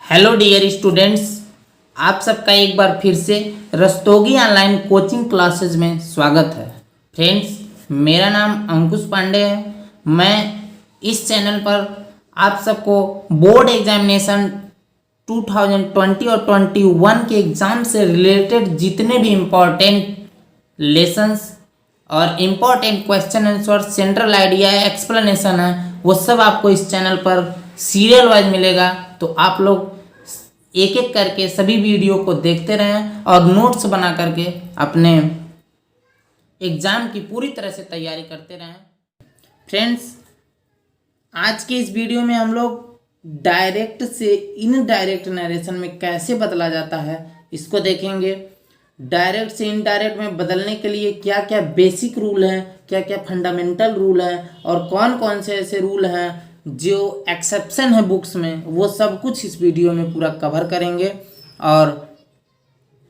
Hello dear students, आप सबका एक बार फिर से रस्तोगी ऑनलाइन कोचिंग क्लासेज में स्वागत है। फ्रेंड्स, मेरा नाम अंकुश पांडे है। मैं इस चैनल पर आप सबको बोर्ड एग्जामिनेशन 2020 और 21 के एग्ज़ाम से रिलेटेड जितने भी इम्पोर्टेंट लेसन्स और important question answer, central idea, explanation है, वो सब आपको इस चैनल पर सीरियल वाइज मिलेगा। तो आप लोग एक एक करके सभी वीडियो को देखते रहें और नोट्स बना करके अपने एग्ज़ाम की पूरी तरह से तैयारी करते रहें। फ्रेंड्स, आज के इस वीडियो में हम लोग डायरेक्ट से इनडायरेक्ट नरेशन में कैसे बदला जाता है इसको देखेंगे। डायरेक्ट से इनडायरेक्ट में बदलने के लिए क्या क्या बेसिक रूल हैं, क्या क्या फंडामेंटल रूल हैं और कौन कौन से ऐसे रूल हैं जो एक्सेप्शन है बुक्स में, वो सब कुछ इस वीडियो में पूरा कवर करेंगे। और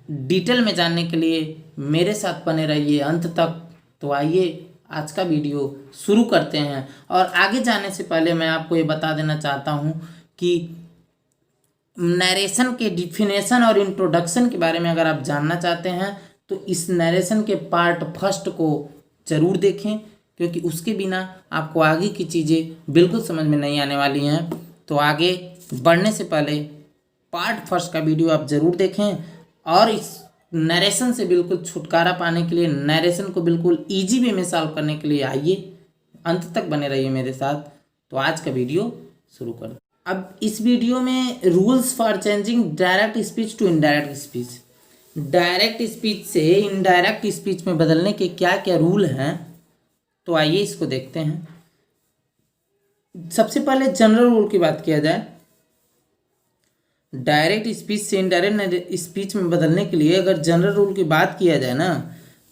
डिटेल में जानने के लिए मेरे साथ बने रहिए अंत तक। तो आइए आज का वीडियो शुरू करते हैं। और आगे जाने से पहले मैं आपको ये बता देना चाहता हूँ कि नरेशन के डिफिनेशन और इंट्रोडक्शन के बारे में अगर आप जानना चाहते हैं तो इस नरेशन के पार्ट फर्स्ट को ज़रूर देखें, क्योंकि उसके बिना आपको आगे की चीज़ें बिल्कुल समझ में नहीं आने वाली हैं। तो आगे बढ़ने से पहले पार्ट फर्स्ट का वीडियो आप ज़रूर देखें और इस नरेशन से बिल्कुल छुटकारा पाने के लिए, नरेशन को बिल्कुल ईजी वे में सॉल्व करने के लिए आइए अंत तक बने रहिए मेरे साथ। तो आज का वीडियो शुरू कर। अब इस वीडियो में rules for changing direct speech to indirect speech, direct speech से इनडायरेक्ट स्पीच में बदलने के क्या क्या रूल हैं, तो आइए इसको देखते हैं। सबसे पहले जनरल रूल की बात किया जाए। डायरेक्ट स्पीच से इनडायरेक्ट स्पीच में बदलने के लिए अगर जनरल रूल की बात किया जाए ना,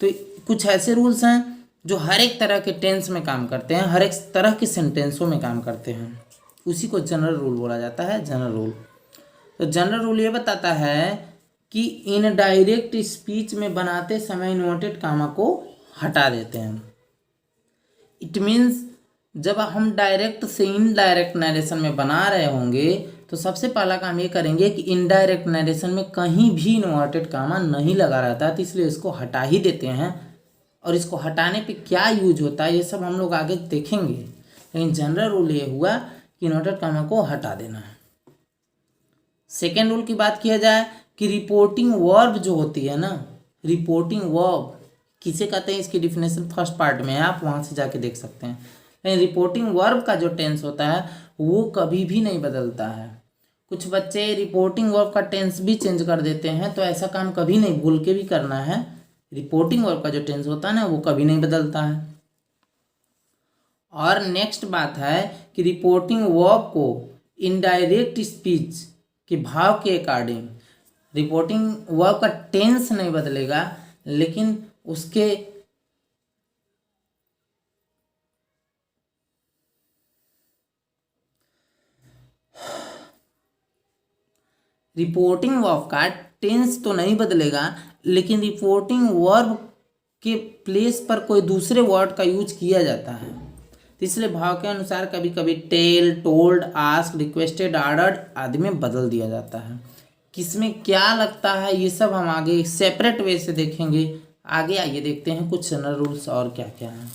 तो कुछ ऐसे रूल्स हैं जो हर एक तरह के टेंस में काम करते हैं, हर एक तरह के सेंटेंसों में काम करते हैं। उसी को जनरल रूल बोला जाता है, जनरल रूल। तो जनरल रूल ये बताता है कि इनडायरेक्ट स्पीच में बनाते समय इन्वर्टेड कामा को हटा देते हैं। इट मीन्स जब हम डायरेक्ट से इनडायरेक्ट नरेशन में बना रहे होंगे तो सबसे पहला काम ये करेंगे कि इनडायरेक्ट नरेशन में कहीं भी इन्वर्टेड कामा नहीं लगा रहता, तो इसलिए इसको हटा ही देते हैं। और इसको हटाने पे क्या यूज होता है ये सब हम लोग आगे देखेंगे, लेकिन जनरल रूल ये हुआ कि इन्वर्टेड कामा को हटा देना है। सेकेंड रूल की बात किया जाए कि रिपोर्टिंग वर्ब जो होती है ना, रिपोर्टिंग वर्ब किसे कहते हैं, इसकी डिफिनेशन फर्स्ट पार्ट में है, आप वहाँ से जाके देख सकते हैं। लेकिन रिपोर्टिंग वर्ब का जो टेंस होता है वो कभी भी नहीं बदलता है। कुछ बच्चे रिपोर्टिंग वर्ब का टेंस भी चेंज कर देते हैं, तो ऐसा काम कभी नहीं, भूल के भी करना है। रिपोर्टिंग वर्ब का जो टेंस होता है ना वो कभी नहीं बदलता है। और नेक्स्ट बात है कि रिपोर्टिंग वर्ब को इनडायरेक्ट स्पीच के भाव के अकॉर्डिंग रिपोर्टिंग वर्ब का टेंस नहीं बदलेगा, लेकिन उसके रिपोर्टिंग वर्ब का टेंस तो नहीं बदलेगा, लेकिन रिपोर्टिंग वर्ब के प्लेस पर कोई दूसरे वर्ड का यूज किया जाता है। तो इसलिए भाव के अनुसार कभी कभी tell, told, ask, requested, ordered आदि में बदल दिया जाता है। किसमें क्या लगता है ये सब हम आगे सेपरेट वे से देखेंगे। आगे आइए देखते हैं कुछ जनरल रूल्स और क्या क्या हैं।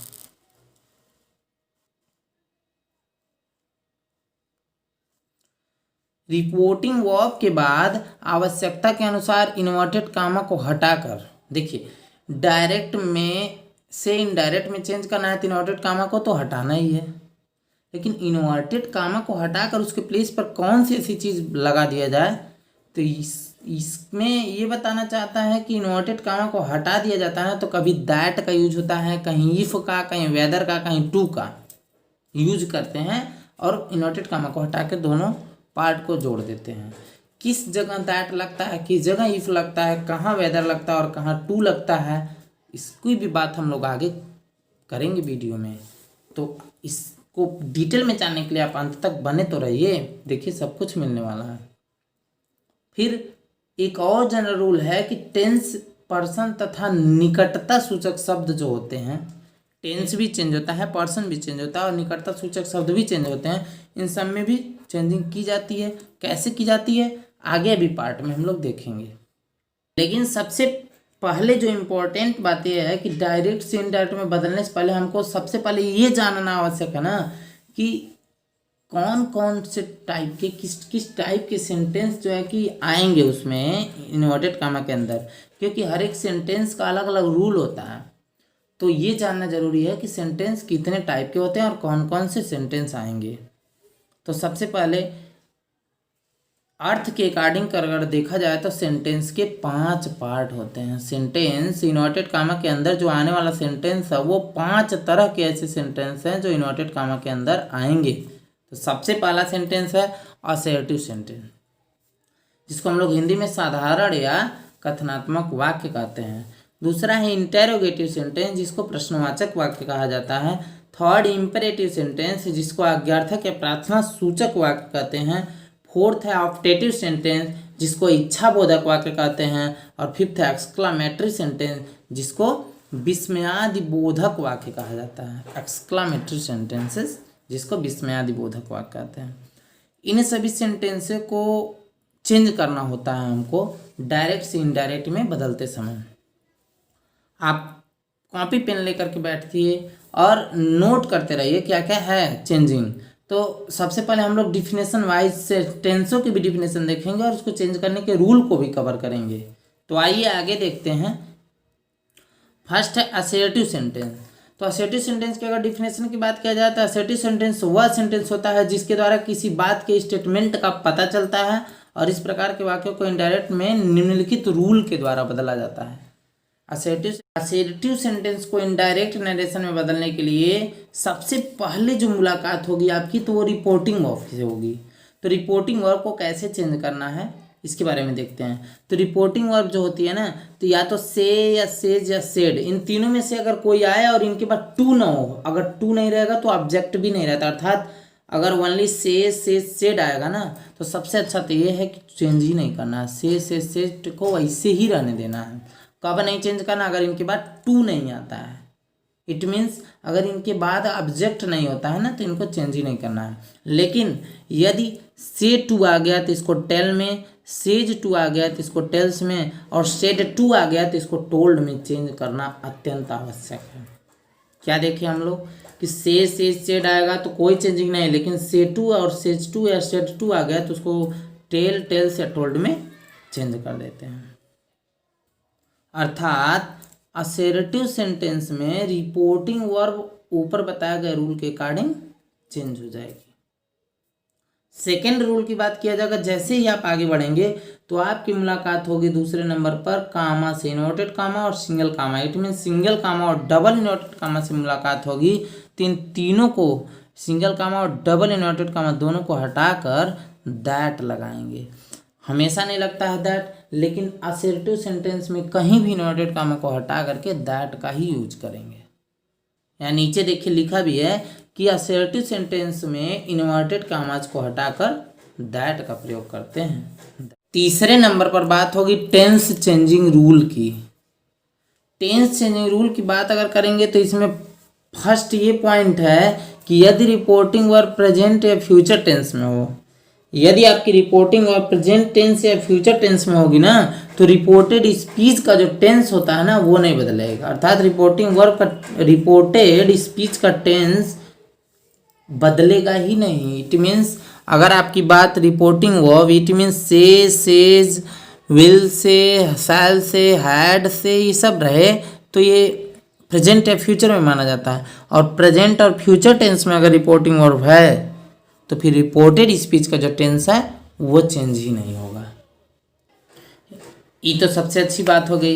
रिपोर्टिंग वर्ब के बाद आवश्यकता के अनुसार इन्वर्टेड कामा को हटाकर, देखिए डायरेक्ट में से इनडायरेक्ट में चेंज करना है तो इन्वर्टेड कामा को तो हटाना ही है, लेकिन इन्वर्टेड कामा को हटाकर उसके प्लेस पर कौन सी ऐसी चीज़ लगा दिया जाए, तो इसमें ये बताना चाहता है कि इन्वर्टेड कामा को हटा दिया जाता है तो कभी दैट का यूज होता है, कहीं इफ का, कहीं वेदर का, कहीं टू का यूज करते हैं और इन्वर्टेड कामा को हटा के दोनों पार्ट को जोड़ देते हैं। किस जगह दैट लगता है, किस जगह इफ लगता है, कहाँ वेदर लगता है और कहाँ टू लगता है, इसकी भी बात हम लोग आगे करेंगे वीडियो में। तो इसको डिटेल में जानने के लिए आप अंत तक बने तो रहिए, देखिए सब कुछ मिलने वाला है। फिर एक और जनरल रूल है कि टेंस, पर्सन तथा निकटता सूचक शब्द जो होते हैं, टेंस भी चेंज होता है, पर्सन भी चेंज होता है और निकटता सूचक शब्द भी चेंज होते हैं, इन सब में भी चेंजिंग की जाती है, कैसे की जाती है आगे अभी पार्ट में हम लोग देखेंगे। लेकिन सबसे पहले जो इम्पोर्टेंट बात यह है कि डायरेक्ट से इनडायरेक्ट में बदलने से पहले हमको सबसे पहले ये जानना आवश्यक है ना कि कौन कौन से टाइप के किस किस टाइप के सेंटेंस जो है कि आएंगे उसमें इन्वर्टेड कामा के अंदर, क्योंकि हर एक सेंटेंस का अलग अलग रूल होता है। तो ये जानना जरूरी है कि सेंटेंस कितने टाइप के होते हैं और कौन कौन से सेंटेंस आएंगे। तो सबसे पहले अर्थ के अकॉर्डिंग अगर देखा जाए तो सेंटेंस के 5 पार्ट होते हैं। सेंटेंस इन्वर्टेड कामा के अंदर जो आने वाला सेंटेंस है वो 5 तरह के ऐसे सेंटेंस हैं जो इन्वर्टेड कामा के अंदर आएंगे। तो सबसे पहला सेंटेंस है असर्टिव सेंटेंस, जिसको हम लोग हिंदी में साधारण या कथनात्मक वाक्य कहते हैं। दूसरा है इंटेरोगेटिव सेंटेंस, जिसको प्रश्नवाचक वाक्य कहा जाता है। थर्ड इंपेरेटिव सेंटेंस, जिसको आज्ञार्थक या प्रार्थना सूचक वाक्य कहते हैं। फोर्थ है ऑप्टेटिव सेंटेंस, जिसको इच्छाबोधक वाक्य कहते हैं। और फिफ्थ है एक्सक्लामेटरी सेंटेंस, जिसको विस्मयादि बोधक वाक्य कहा जाता है। एक्सक्लामेटरी सेंटेंसेस जिसको विस्मयादि बोधक वाक्य कहते हैं। इन सभी सेंटेंस को चेंज करना होता है हमको डायरेक्ट से इनडायरेक्ट में बदलते समय। आप कॉपी पेन लेकर के बैठिए और नोट करते रहिए क्या क्या है चेंजिंग। तो सबसे पहले हम लोग डिफिनेशन वाइज से टेंसों की भी डिफिनेशन देखेंगे और उसको चेंज करने के रूल को भी कवर करेंगे। तो आइए आगे देखते हैं। फर्स्ट है असर्टिव सेंटेंस। तो असर्टिव सेंटेंस की अगर डिफिनेशन की बात किया जाए तो असर्टिव सेंटेंस वह सेंटेंस होता है जिसके द्वारा किसी बात के स्टेटमेंट का पता चलता है और इस प्रकार के वाक्यों को इनडायरेक्ट में निम्नलिखित रूल के द्वारा बदला जाता है। असर्टिव सेंटेंस को इनडायरेक्ट नरेशन में बदलने के लिए सबसे पहले जो मुलाकात होगी आपकी तो वो रिपोर्टिंग वर्ब से होगी। तो रिपोर्टिंग वर्ब को कैसे चेंज करना है इसके बारे में देखते हैं। तो रिपोर्टिंग वर्ब जो होती है ना, तो या तो से या सेज या सेड, इन तीनों में से अगर कोई आए और इनके बाद टू ना हो, अगर टू नहीं रहेगा तो ऑब्जेक्ट भी नहीं रहता। अर्थात अगर ओनली से सेड आएगा ना तो सबसे अच्छा तो ये है कि चेंज ही नहीं करना है, से सेड को वैसे ही रहने देना है। कब नहीं चेंज करना, अगर इनके बाद टू नहीं आता है। इट मीन्स अगर इनके बाद ऑब्जेक्ट नहीं होता है ना तो इनको चेंज ही नहीं करना है। लेकिन यदि से टू आ गया तो इसको टेल में, सेज टू आ गया तो इसको टेल्स में, और सेड टू आ गया तो इसको टोल्ड में चेंज करना अत्यंत आवश्यक है। क्या देखें हम लोग कि से सेज सेड आएगा तो कोई चेंजिंग नहीं, लेकिन से टू और सेज टू या सेड टू आ गया तो उसको टेल टेल्स या टोल्ड में चेंज कर देते हैं। अर्थात असर्टिव सेंटेंस में रिपोर्टिंग वर्ब ऊपर बताया गया रूल के अकॉर्डिंग चेंज हो जाएगी। सेकेंड रूल की बात किया जाएगा, जैसे ही आप आगे बढ़ेंगे तो आपकी मुलाकात होगी दूसरे नंबर पर कामा से, इन्वर्टेड कामा और single comma. It mean single comma और डबल इन्वर्टेड कामा से मुलाकात होगी। तीनों को, सिंगल कामा और डबल इन्वर्टेड कामा दोनों को हटाकर दैट लगाएंगे। हमेशा नहीं लगता है दैट, लेकिन असर्टिव सेंटेंस में कहीं भी इन्वर्टेड कामा को हटा करके दैट का ही यूज करेंगे। यहाँ नीचे देखिए लिखा भी है कि असर्टिव सेंटेंस में इन्वर्टेड कामाज को हटाकर दैट का प्रयोग करते हैं। तीसरे नंबर पर बात होगी टेंस चेंजिंग रूल की। टेंस चेंजिंग रूल की बात अगर करेंगे तो इसमें फर्स्ट ये पॉइंट है कि यदि रिपोर्टिंग वर्ब प्रेजेंट या फ्यूचर टेंस में हो, यदि आपकी रिपोर्टिंग वर्ब प्रेजेंट टेंस या फ्यूचर टेंस में होगी ना तो रिपोर्टेड स्पीच का जो टेंस होता है ना वो नहीं बदलेगा। अर्थात रिपोर्टिंग वर्ब का, रिपोर्टेड स्पीच का टेंस बदलेगा ही नहीं। इट मीन्स अगर आपकी बात रिपोर्टिंग वर्ब, इट मीन्स से, सेज, विल से, शैल से, हैड से, ये सब रहे तो ये प्रेजेंट या फ्यूचर में माना जाता है। और प्रेजेंट और फ्यूचर टेंस में अगर रिपोर्टिंग वर्ब है तो फिर रिपोर्टेड स्पीच का जो टेंस है वो चेंज ही नहीं होगा। ये तो सबसे अच्छी बात हो गई।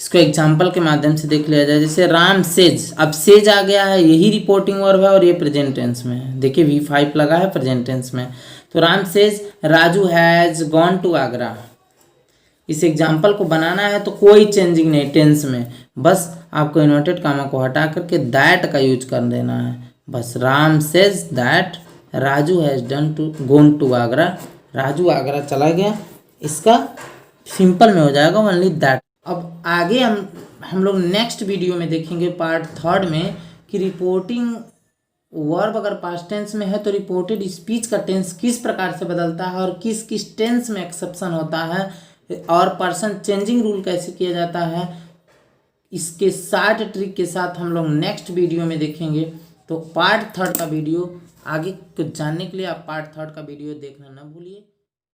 इसको एग्जाम्पल के माध्यम से देख लिया जाए। जैसे राम सेज, अब सेज आ गया है, यही रिपोर्टिंग वर्ब है और ये प्रेजेंट टेंस में है। देखिए V5 लगा है प्रेजेंट टेंस में। तो Ram says Raju has gone to Agra. इस एग्जाम्पल को बनाना है तो कोई चेंजिंग नहीं टेंस में, बस आपको इन्वर्टेड कामा को हटा करके दैट का यूज कर देना है। बस Ram says that Raju has done to gone to Agra, Raju Agra चला गया, इसका सिंपल में हो जाएगा ओनली दैट। अब आगे हम लोग नेक्स्ट वीडियो में देखेंगे पार्ट 3 में कि रिपोर्टिंग वर्ब अगर पास्ट टेंस में है तो रिपोर्टेड स्पीच का टेंस किस प्रकार से बदलता है और किस किस टेंस में एक्सेप्शन होता है और पर्सन चेंजिंग रूल कैसे किया जाता है, इसके 60 ट्रिक के साथ हम लोग नेक्स्ट वीडियो में देखेंगे। तो पार्ट 3 का वीडियो आगे कुछ जानने के लिए आप पार्ट 3 का वीडियो देखना ना भूलिए।